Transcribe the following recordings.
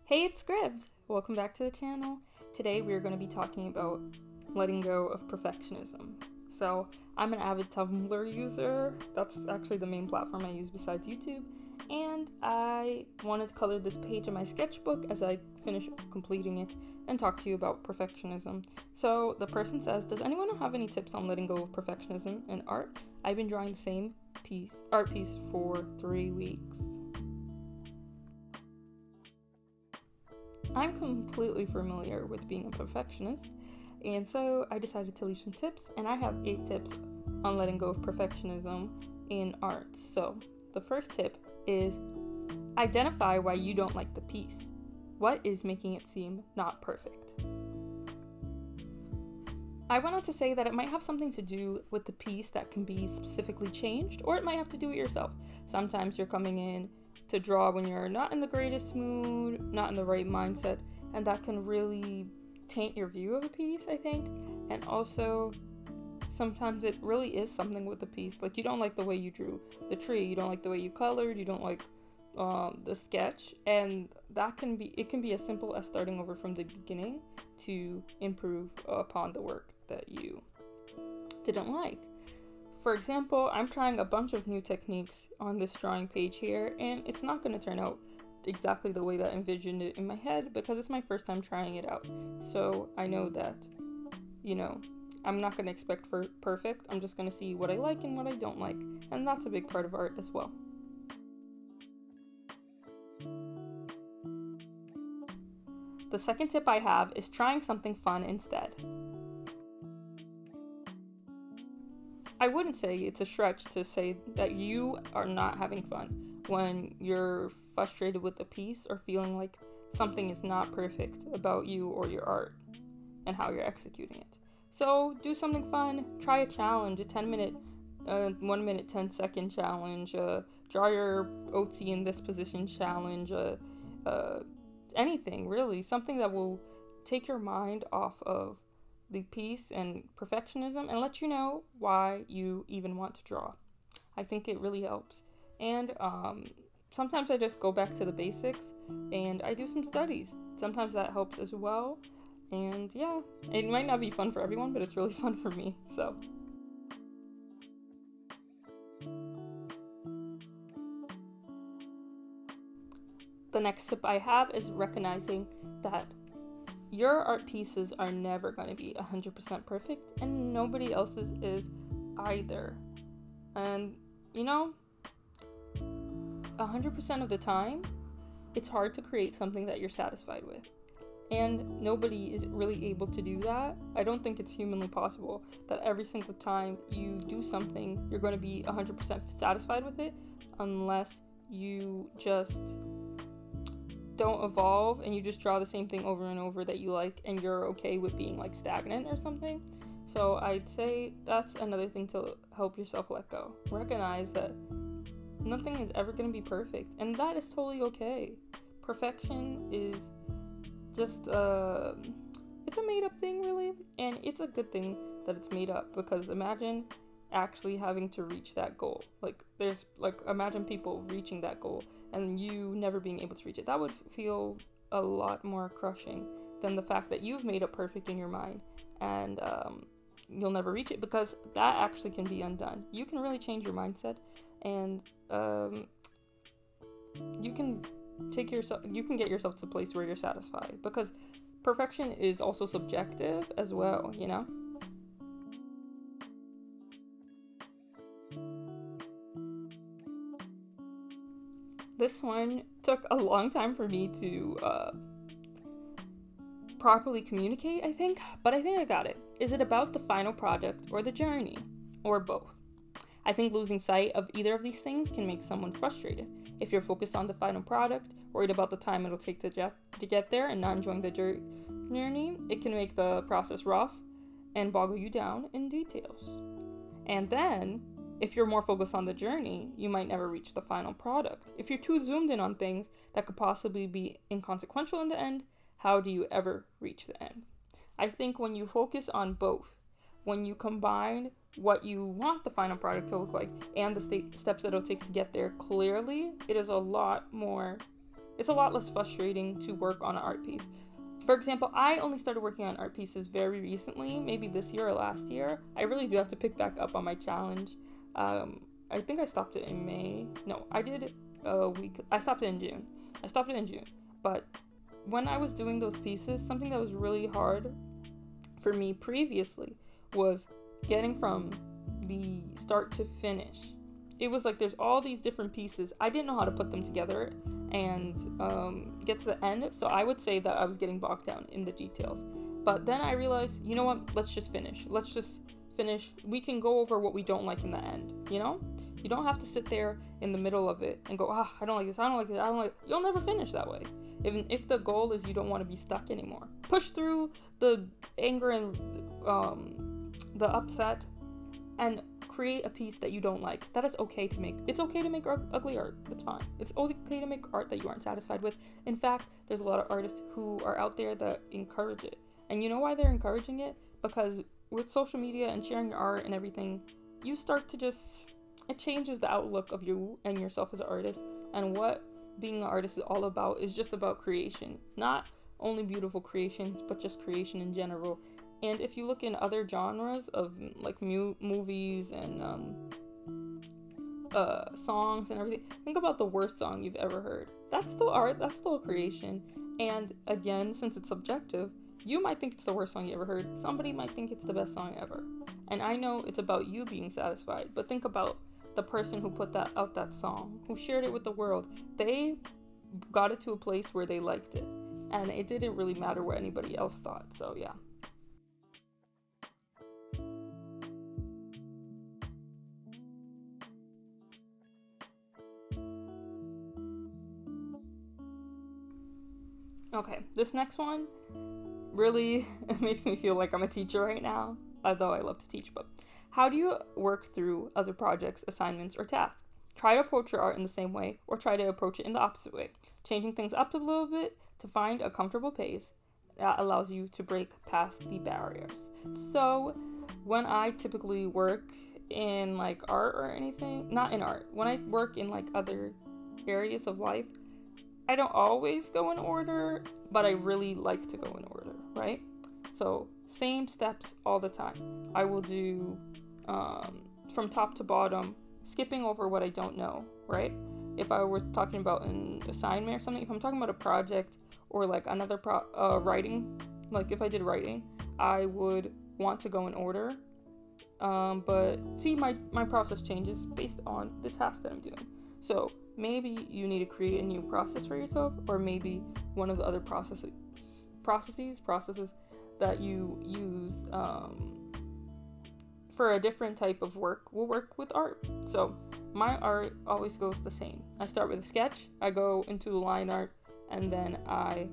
Hey, it's Scribs! Welcome back to the channel. Today we are going to be talking about letting go of perfectionism. So, I'm an avid Tumblr user. That's actually the main platform I use besides YouTube. And I wanted to color this page in my sketchbook as I finish completing it and talk to you about perfectionism. So, the person says, does anyone have any tips on letting go of perfectionism in art? I've been drawing the same art piece for 3 weeks. I'm completely familiar with being a perfectionist, and so I decided to leave some tips, and I have 8 tips on letting go of perfectionism in art. So, the first tip is identify why you don't like the piece. What is making it seem not perfect? I went on to say that it might have something to do with the piece that can be specifically changed, or it might have to do it yourself. Sometimes you're coming in to draw when you're not in the greatest mood, not in the right mindset, and that can really taint your view of a piece, I think. And also, sometimes it really is something with the piece. Like, you don't like the way you drew the tree, you don't like the way you colored, you don't like the sketch, and it can be as simple as starting over from the beginning to improve upon the work that you didn't like. For example, I'm trying a bunch of new techniques on this drawing page here, and it's not going to turn out exactly the way that I envisioned it in my head because it's my first time trying it out. So I know that, I'm not going to expect for perfect. I'm just going to see what I like and what I don't like, and that's a big part of art as well. The second tip I have is trying something fun instead. I wouldn't say it's a stretch to say that you are not having fun when you're frustrated with a piece or feeling like something is not perfect about you or your art and how you're executing it. So do something fun, try a challenge, a 10-minute, 1 minute, 10-second challenge, draw your OT in this position challenge, anything really, something that will take your mind off of the piece and perfectionism and let you know why you even want to draw. I think it really helps. And sometimes I just go back to the basics and I do some studies. Sometimes that helps as well. And yeah, it might not be fun for everyone, but it's really fun for me. So the next tip I have is recognizing that your art pieces are never going to be 100% perfect, and nobody else's is either. And 100% of the time, it's hard to create something that you're satisfied with. And nobody is really able to do that. I don't think it's humanly possible that every single time you do something, you're going to be 100% satisfied with it, unless you just don't evolve and you just draw the same thing over and over that you like and you're okay with being like stagnant or something. So I'd say that's another thing to help yourself let go. Recognize that nothing is ever going to be perfect, and that is totally okay. Perfection is just it's a made up thing really, and it's a good thing that it's made up, because imagine actually having to reach that goal. Imagine people reaching that goal and you never being able to reach it. That would feel a lot more crushing than the fact that you've made it perfect in your mind and you'll never reach it, because that actually can be undone. You can really change your mindset, and you can get yourself to a place where you're satisfied, because perfection is also subjective as well, This one took a long time for me to properly communicate, I think, but I think I got it. Is it about the final product or the journey, or both? I think losing sight of either of these things can make someone frustrated. If you're focused on the final product, worried about the time it'll take to get there, and not enjoying the journey, it can make the process rough and boggle you down in details. And then, if you're more focused on the journey, you might never reach the final product. If you're too zoomed in on things that could possibly be inconsequential in the end, how do you ever reach the end? I think when you focus on both, when you combine what you want the final product to look like and the steps that it'll take to get there clearly, it is a lot more it's a lot less frustrating to work on an art piece. For example, I only started working on art pieces very recently, maybe this year or last year. I really do have to pick back up on my challenge. I think I stopped it in May. No, I did a week. I stopped it in June. But when I was doing those pieces, something that was really hard for me previously was getting from the start to finish. It was like there's all these different pieces. I didn't know how to put them together and get to the end. So I would say that I was getting bogged down in the details. But then I realized, you know what? Let's just finish. We can go over what we don't like in the end, you know? You don't have to sit there in the middle of it and go, I don't like this, I don't like it. You'll never finish that way. Even if the goal is you don't want to be stuck anymore. Push through the anger and the upset and create a piece that you don't like. That is okay to make. It's okay to make ugly art. That's fine. It's okay to make art that you aren't satisfied with. In fact, there's a lot of artists who are out there that encourage it. And you know why they're encouraging it? Because with social media and sharing your art and everything, you start to it changes the outlook of you and yourself as an artist. And what being an artist is all about is just about creation. Not only beautiful creations, but just creation in general. And if you look in other genres of like movies and songs and everything, think about the worst song you've ever heard. That's still art, that's still a creation. And again, since it's subjective, you might think it's the worst song you ever heard. Somebody might think it's the best song ever. And I know it's about you being satisfied, but think about the person who put that song, who shared it with the world. They got it to a place where they liked it. And it didn't really matter what anybody else thought. So yeah. Okay, this next one really makes me feel like I'm a teacher right now, although I love to teach. But how do you work through other projects, assignments, or tasks? Try to approach your art in the same way, or try to approach it in the opposite way, changing things up a little bit to find a comfortable pace that allows you to break past the barriers. So when I typically work in like art or anything, not in art, when I work in like other areas of life, I don't always go in order, but I really like to go in order, right? So same steps all the time. I will do from top to bottom, skipping over what I don't know, right? If I was talking about an assignment or something, if I'm talking about a project or like another writing, like if I did writing, I would want to go in order. But see, my process changes based on the task that I'm doing. So maybe you need to create a new process for yourself, or maybe one of the other processes that you use for a different type of work will work with art. So my art always goes the same. I start with a sketch, I go into the line art, and then I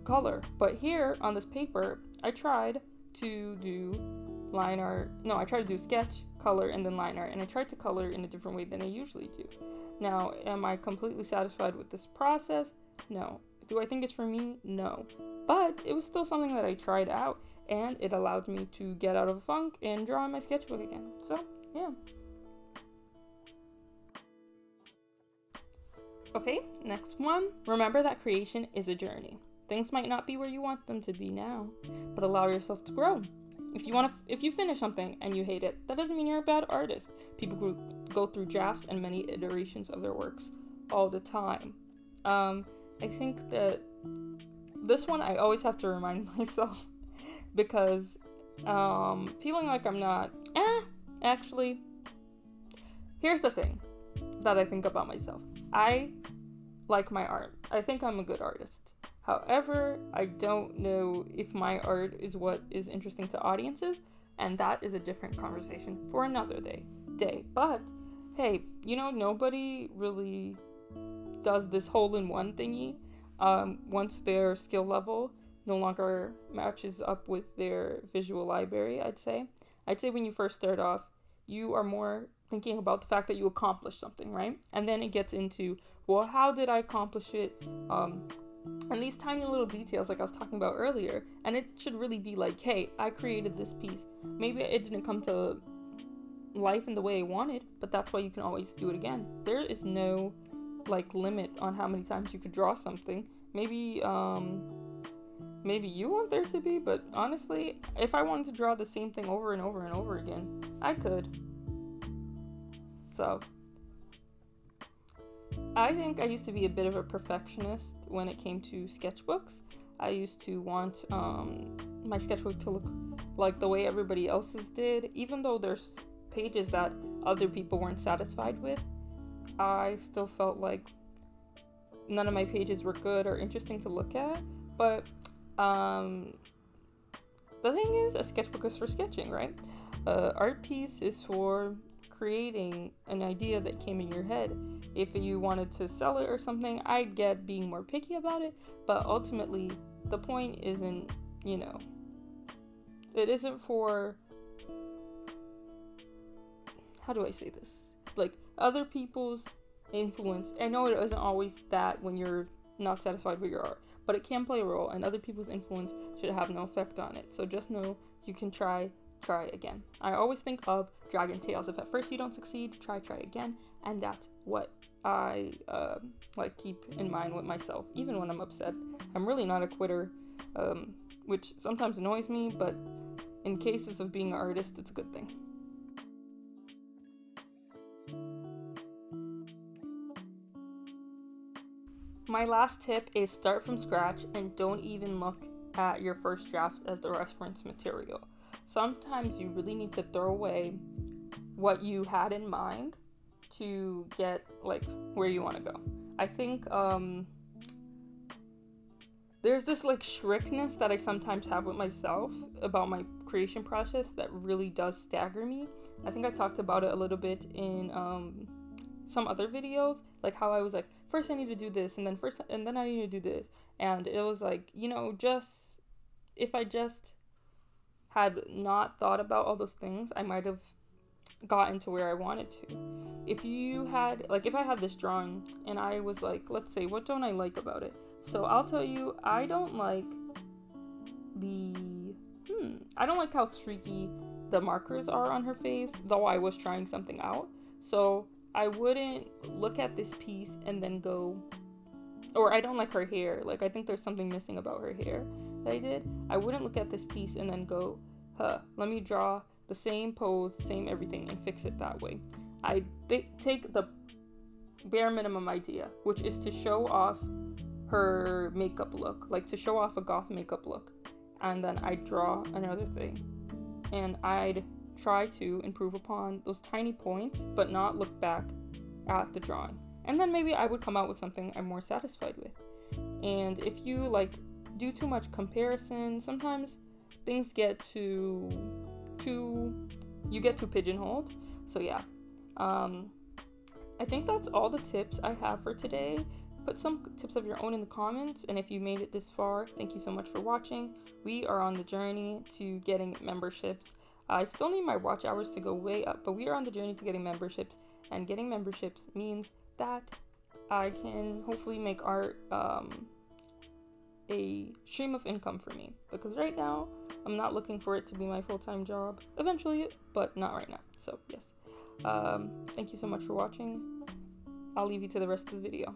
color. But here on this paper, I tried to do line art. No, I tried to do sketch, color, and then line art. And I tried to color in a different way than I usually do. Now, am I completely satisfied with this process? No. Do I think it's for me? No. But it was still something that I tried out, and it allowed me to get out of a funk and draw in my sketchbook again. So, yeah. Okay, next one. Remember that creation is a journey. Things might not be where you want them to be now, but allow yourself to grow. If you finish something and you hate it, that doesn't mean you're a bad artist. People go through drafts and many iterations of their works all the time. I think that this one I always have to remind myself because feeling like I'm not, actually, here's the thing that I think about myself. I like my art. I think I'm a good artist. However, I don't know if my art is what is interesting to audiences, and that is a different conversation for another day. But hey, nobody really does this hole-in-one thingy once their skill level no longer matches up with their visual library. I'd say when you first start off, you are more thinking about the fact that you accomplished something, right? And then it gets into, well, how did I accomplish it? And these tiny little details like I was talking about earlier, and it should really be like, hey, I created this piece. Maybe it didn't come to life in the way I wanted, but that's why you can always do it again. There is no like limit on how many times you could draw something. Maybe you want there to be, but honestly, if I wanted to draw the same thing over and over and over again, I could. So I think I used to be a bit of a perfectionist when it came to sketchbooks. I used to want my sketchbook to look like the way everybody else's did. Even though there's pages that other people weren't satisfied with, I still felt like none of my pages were good or interesting to look at. But the thing is, a sketchbook is for sketching, right? Art piece is for creating an idea that came in your head. If you wanted to sell it or something, I get being more picky about it, but ultimately the point isn't, it isn't for, how do I say this? Like, other people's influence. I know it isn't always that when you're not satisfied with your art, but it can play a role, and other people's influence should have no effect on it. So just know you can try again. I always think of Dragon Tales. If at first you don't succeed, try again. And that's what I keep in mind with myself, even when I'm upset. I'm really not a quitter, which sometimes annoys me, but in cases of being an artist, it's a good thing. My last tip is start from scratch and don't even look at your first draft as the reference material. Sometimes you really need to throw away what you had in mind to get like where you want to go. I think there's this like shrinkness that I sometimes have with myself about my creation process that really does stagger me. I think I talked about it a little bit in some other videos, like how I was like, first I need to do this, and then I need to do this, and it was like, just if I just had not thought about all those things, I might have gotten to where I wanted to. If I had this drawing and I was like, let's say, what don't I like about it? So I'll tell you, I don't like how streaky the markers are on her face, though I was trying something out. So I wouldn't look at this piece and then go, or I don't like her hair. Like, I think there's something missing about her hair that I did. I wouldn't look at this piece and then go, let me draw the same pose, same everything, and fix it that way. I take the bare minimum idea, which is to show off her makeup look, like to show off a goth makeup look, and then I draw another thing. And I'd try to improve upon those tiny points, but not look back at the drawing. And then maybe I would come out with something I'm more satisfied with. And if you do too much comparison, sometimes things get too pigeonholed. So yeah, I think that's all the tips I have for today. Put some tips of your own in the comments, and if you made it this far, thank you so much for watching. We are on the journey to getting memberships. I still need my watch hours to go way up, but we are on the journey to getting memberships, and getting memberships means that I can hopefully make art a stream of income for me, because right now I'm not looking for it to be my full-time job. Eventually, but not right now. So yes, thank you so much for watching. I'll leave you to the rest of the video.